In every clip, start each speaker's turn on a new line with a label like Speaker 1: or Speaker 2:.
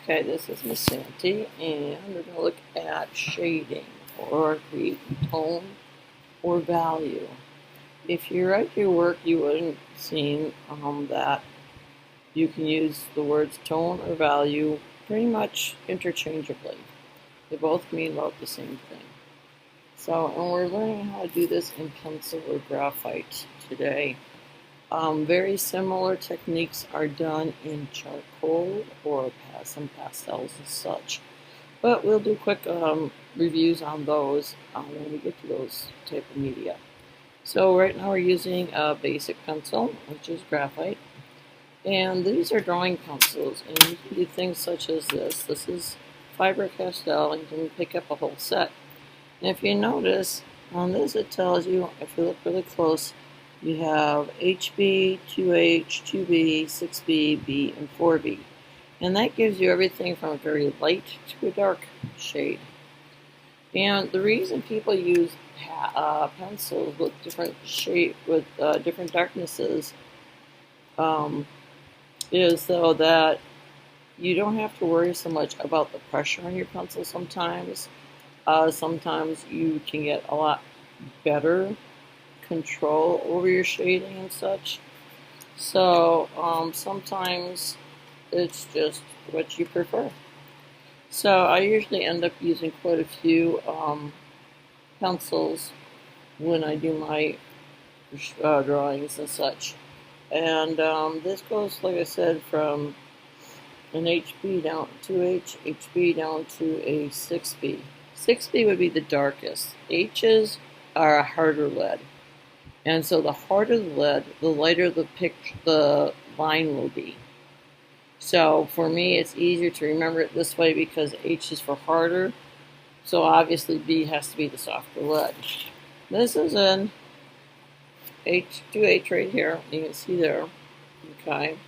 Speaker 1: Okay, this is Miss Santy, and we're going to look at shading or creating tone or value. If you write your work, you wouldn't seen that you can use the words tone or value pretty much interchangeably. They both mean about the same thing. So, and we're learning how to do this in pencil or graphite today. Very similar techniques are done in charcoal or some pastels and such. But we'll do quick reviews on those when we get to those type of media. So right now we're using a basic pencil, which is graphite. And these are drawing pencils, and you can do things such as this. This is Faber-Castell, and you can pick up a whole set. And if you notice, on this it tells you, if you look really close, you have HB, 2H, 2B, 6B, B, and 4B. And that gives you everything from a very light to a dark shade. And the reason people use pencils with different different darknesses is so that you don't have to worry so much about the pressure on your pencil sometimes. Sometimes you can get a lot better control over your shading and such. So sometimes it's just what you prefer. So I usually end up using quite a few pencils when I do my drawings and such. And this goes, like I said, from an HB down to HB down to a 6B. 6B would be the darkest. H's are a harder lead. And so the harder the lead, the lighter the line will be. So for me, it's easier to remember it this way because H is for harder. So obviously B has to be the softer lead. This is an H2H right here. You can see there. Okay.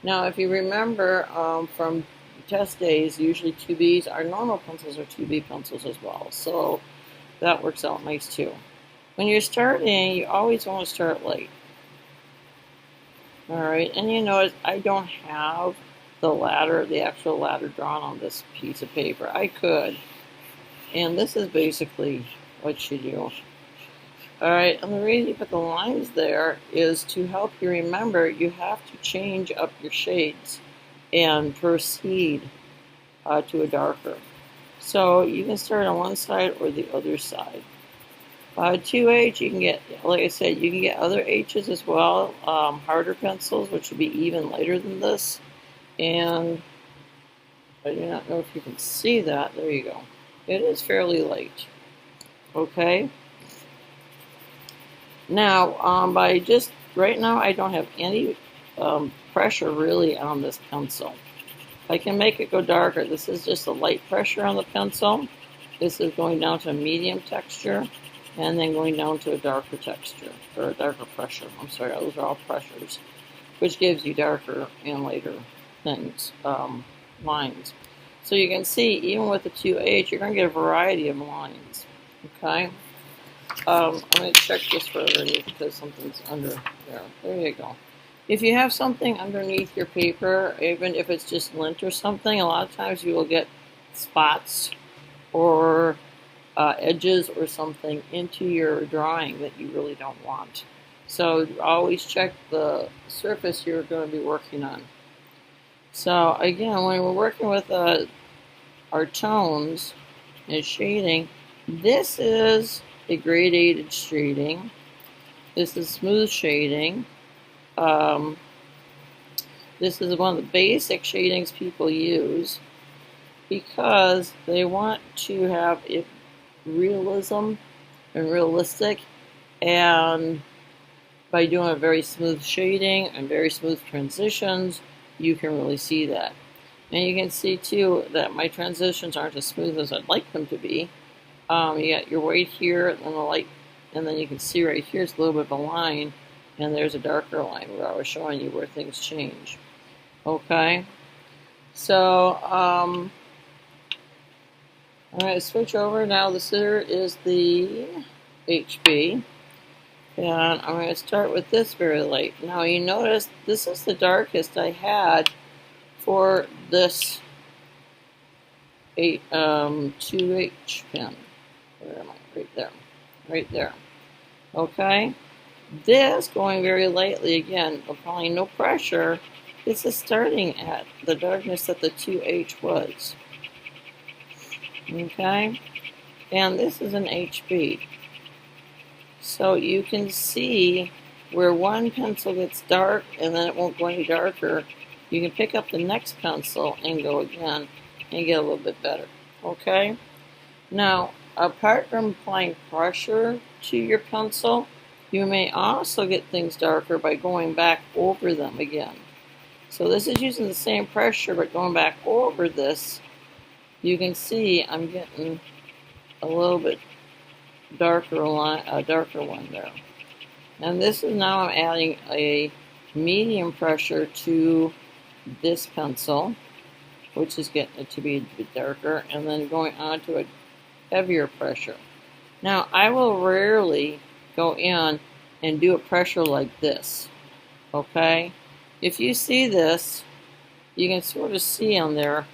Speaker 1: Now, if you remember from test days, usually 2Bs, our normal pencils are 2B pencils as well. So that works out nice too. When you're starting, you always want to start light. Alright, and you notice I don't have the actual ladder drawn on this piece of paper. I could. And this is basically what you do. Alright, and the reason you put the lines there is to help you remember you have to change up your shades and proceed to a darker. So you can start on one side or the other side. 2H, you can get, like I said, you can get other H's as well, harder pencils, which would be even lighter than this. And I do not know if you can see that. There you go. It is fairly light. Okay. Now, right now, I don't have any pressure really on this pencil. I can make it go darker. This is just a light pressure on the pencil. This is going down to a medium texture. And then going down to a darker texture, or a darker pressure. I'm sorry, those are all pressures, which gives you darker and lighter things, lines. So you can see, even with the 2H, you're going to get a variety of lines. Okay? I'm going to check this for underneath because something's under there. There you go. If you have something underneath your paper, even if it's just lint or something, a lot of times you will get spots or edges or something into your drawing that you really don't want. So always check the surface you're going to be working on. So again, when we're working with our tones and shading, this is a gradated shading. This is smooth shading. This is one of the basic shadings people use because they want to have it realism and realistic, and by doing a very smooth shading and very smooth transitions, you can really see that. And you can see too that my transitions aren't as smooth as I'd like them to be. You got your white here and then the light, and then you can see right here it's a little bit of a line, and there's a darker line where I was showing you where things change. Okay, so I'm going to switch over now. This here is the HB, and I'm going to start with this very light. Now you notice this is the darkest I had for this 2H pen. Where am I? Right there. Right there. Okay? This going very lightly again, applying no pressure. This is starting at the darkness that the 2H was. Okay? And this is an HB. So you can see where one pencil gets dark and then it won't go any darker. You can pick up the next pencil and go again and get a little bit better. Okay? Now, apart from applying pressure to your pencil, you may also get things darker by going back over them again. So this is using the same pressure, but going back over this, you can see I'm getting a little bit darker line, a darker one there. And this is now I'm adding a medium pressure to this pencil, which is getting it to be a bit darker, and then going on to a heavier pressure. Now, I will rarely go in and do a pressure like this, okay? If you see this, you can sort of see on there,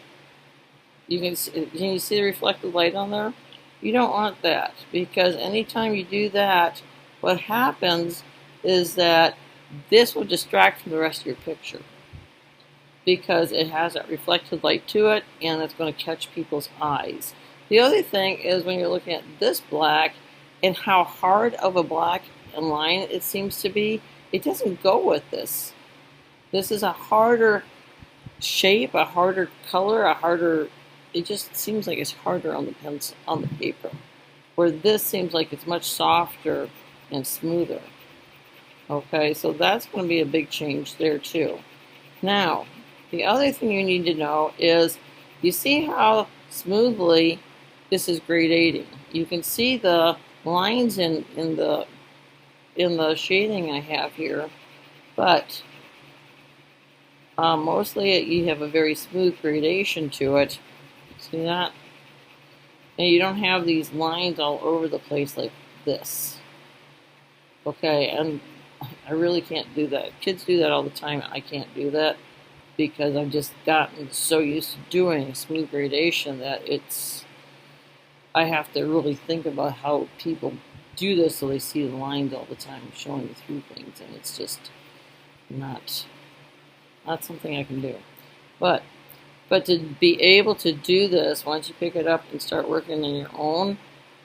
Speaker 1: can you see the reflected light on there? You don't want that, because anytime you do that, what happens is that this will distract from the rest of your picture, because it has that reflected light to it, and it's going to catch people's eyes. The other thing is when you're looking at this black and how hard of a black line it seems to be, it doesn't go with this. This is a harder shape, a harder color, it just seems like it's harder on the pencil, on the paper. Where this seems like it's much softer and smoother. Okay, so that's going to be a big change there too. Now, the other thing you need to know is, you see how smoothly this is gradating. You can see the lines in the shading I have here, but mostly you have a very smooth gradation to it. See that? And you don't have these lines all over the place like this. Okay, and I really can't do that. Kids do that all the time. I can't do that because I've just gotten so used to doing smooth gradation that I have to really think about how people do this so they see the lines all the time showing through things, and it's just not something I can do. But to be able to do this, once you pick it up and start working on your own,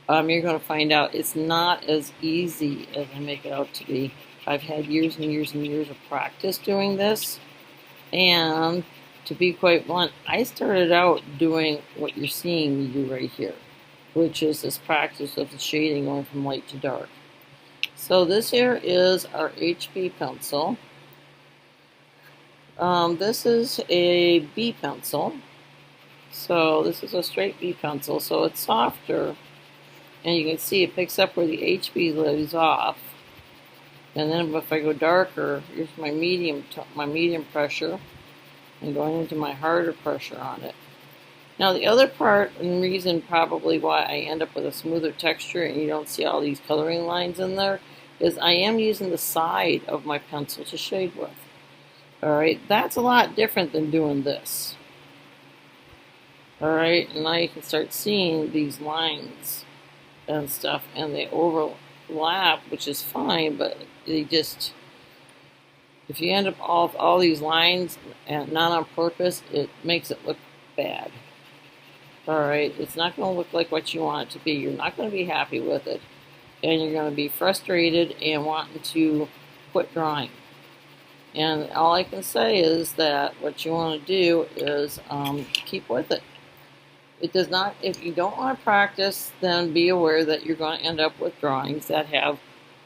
Speaker 1: you're going to find out it's not as easy as I make it out to be. I've had years and years and years of practice doing this, and to be quite blunt, I started out doing what you're seeing me do right here, which is this practice of the shading going from light to dark. So this here is our HB pencil. This is a B pencil. So this is a straight B pencil, so it's softer, and you can see it picks up where the HB leaves off. And then if I go darker, here's my medium pressure, and going into my harder pressure on it. Now the other part, and reason probably why I end up with a smoother texture and you don't see all these coloring lines in there, is I am using the side of my pencil to shade with. Alright, that's a lot different than doing this. Alright, and now you can start seeing these lines and stuff, and they overlap, which is fine, but they just, if you end up all these lines and not on purpose, it makes it look bad. Alright, it's not going to look like what you want it to be. You're not going to be happy with it, and you're going to be frustrated and wanting to quit drawing. And all I can say is that what you want to do is keep with it. It does not, if you don't want to practice, then be aware that you're going to end up with drawings that have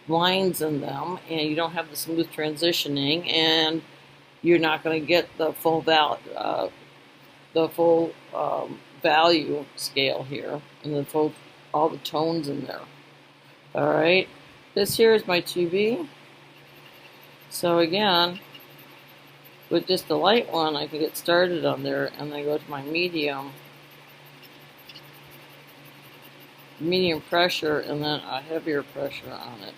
Speaker 1: lines in them, and you don't have the smooth transitioning, and you're not going to get the full value scale here, and all the tones in there. All right, this here is my 2B. So again, with just the light one, I can get started on there, and then go to my medium pressure, and then a heavier pressure on it.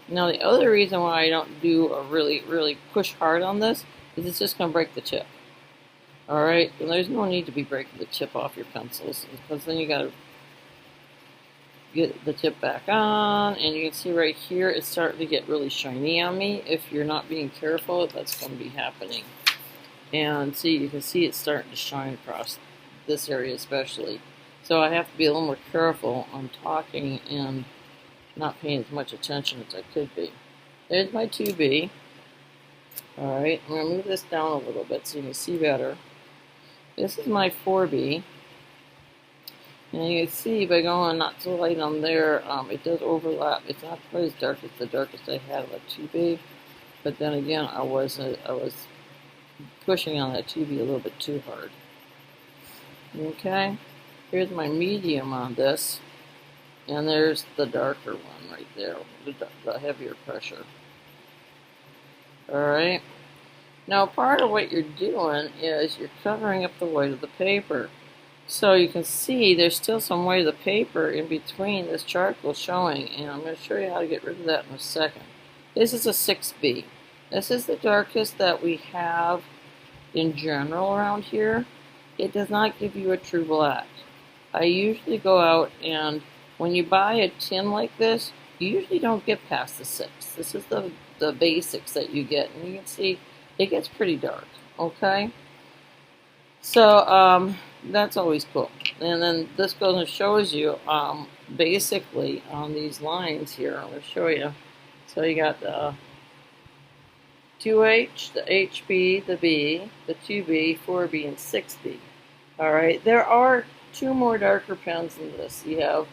Speaker 1: Now the other reason why I don't do a really push hard on this is it's just going to break the tip. Alright, and there's no need to be breaking the tip off your pencils, because then you gotta get the tip back on, and you can see right here it's starting to get really shiny on me. If you're not being careful, that's going to be happening. And see, you can see it's starting to shine across this area especially. So I have to be a little more careful on talking and not paying as much attention as I could be. There's my 2B. Alright, I'm going to move this down a little bit so you can see better. This is my 4B. And you can see by going not so light on there, it does overlap. It's not quite as dark as the darkest I had with 2B. But then again, I was pushing on that 2B a little bit too hard. Okay, here's my medium on this. And there's the darker one right there, the heavier pressure. Alright. Now part of what you're doing is you're covering up the white of the paper. So you can see there's still some white of the paper in between this charcoal showing, and I'm going to show you how to get rid of that in a second. This is a 6B. This is the darkest that we have in general around here. It does not give you a true black. I usually go out, and when you buy a tin like this, you usually don't get past the 6. This is the basics that you get, and you can see it gets pretty dark, okay? So that's always cool. And then this goes and shows you basically on these lines here. I'm going to show you. So you got the 2H, the HB, the B, the 2B, 4B, and 6B. Alright, there are 2 more darker pens than this. You have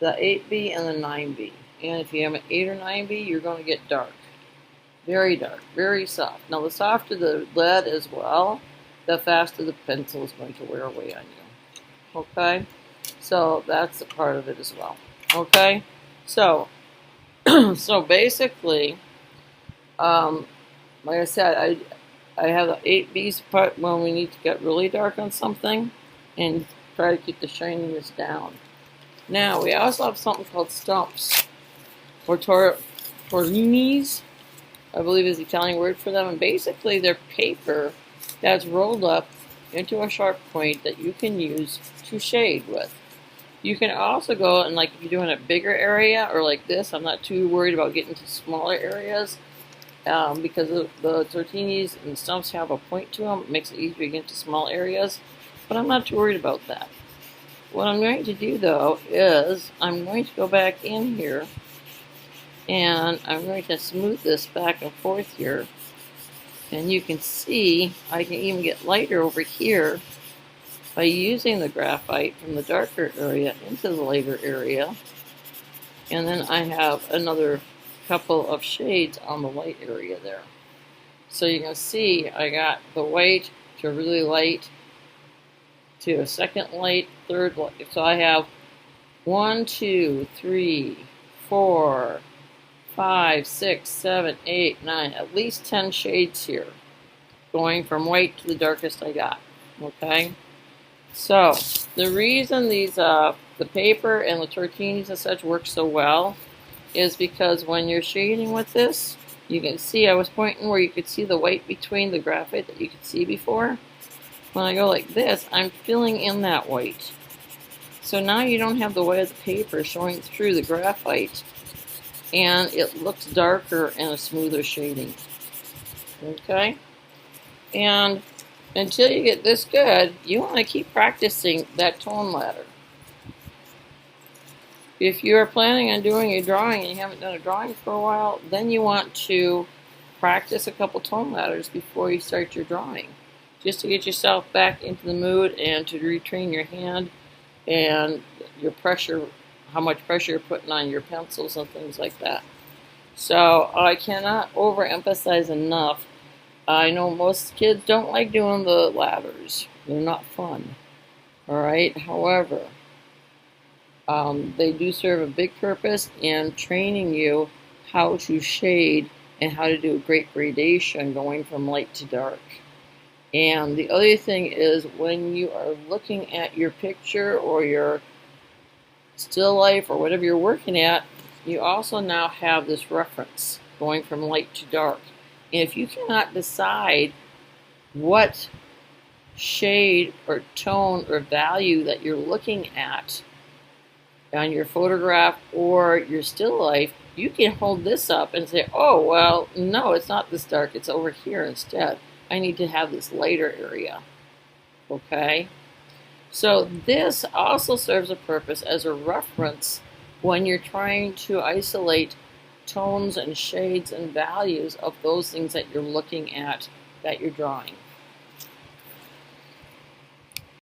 Speaker 1: the 8B and the 9B. And if you have an 8 or 9B, you're going to get dark. Very dark, very soft. Now the softer the lead as well, the faster the pencil is going to wear away on you. Okay? So that's a part of it as well. Okay? So, so basically, like I said, I have the 8B's part when we need to get really dark on something and try to keep the shininess down. Now, we also have something called stumps, or torninis, I believe is the Italian word for them, and basically they're paper that's rolled up into a sharp point that you can use to shade with. You can also go and, like, if you're doing a bigger area or like this, I'm not too worried about getting to smaller areas because the tortinis and the stumps have a point to them. It makes it easier to get to small areas, but I'm not too worried about that. What I'm going to do though is I'm going to go back in here and I'm going to smooth this back and forth here. And you can see I can even get lighter over here by using the graphite from the darker area into the lighter area. And then I have another couple of shades on the light area there. So you can see I got the white to really light to a second light, third light. So I have 1, 2, 3, 4, 5, 6, 7, 8, 9, at least 10 shades here, going from white to the darkest I got. Okay, so the reason these the paper and the tortinis and such work so well is because when you're shading with this, you can see I was pointing where you could see the white between the graphite that you could see before. When I go like this, I'm filling in that white. So now you don't have the white of the paper showing through the graphite, and it looks darker and a smoother shading. Okay? And until you get this good, you want to keep practicing that tone ladder. If you are planning on doing a drawing and you haven't done a drawing for a while, then you want to practice a couple tone ladders before you start your drawing, just to get yourself back into the mood and to retrain your hand and your pressure, how much pressure you're putting on your pencils and things like that. So I cannot overemphasize enough. I know most kids don't like doing the ladders. They're not fun. Alright, however, they do serve a big purpose in training you how to shade and how to do a great gradation going from light to dark. And the other thing is, when you are looking at your picture or your still life or whatever you're working at, you also now have this reference going from light to dark. And if you cannot decide what shade or tone or value that you're looking at on your photograph or your still life, you can hold this up and say, oh, well, no, it's not this dark, it's over here instead. I need to have this lighter area, okay? So this also serves a purpose as a reference when you're trying to isolate tones and shades and values of those things that you're looking at, that you're drawing.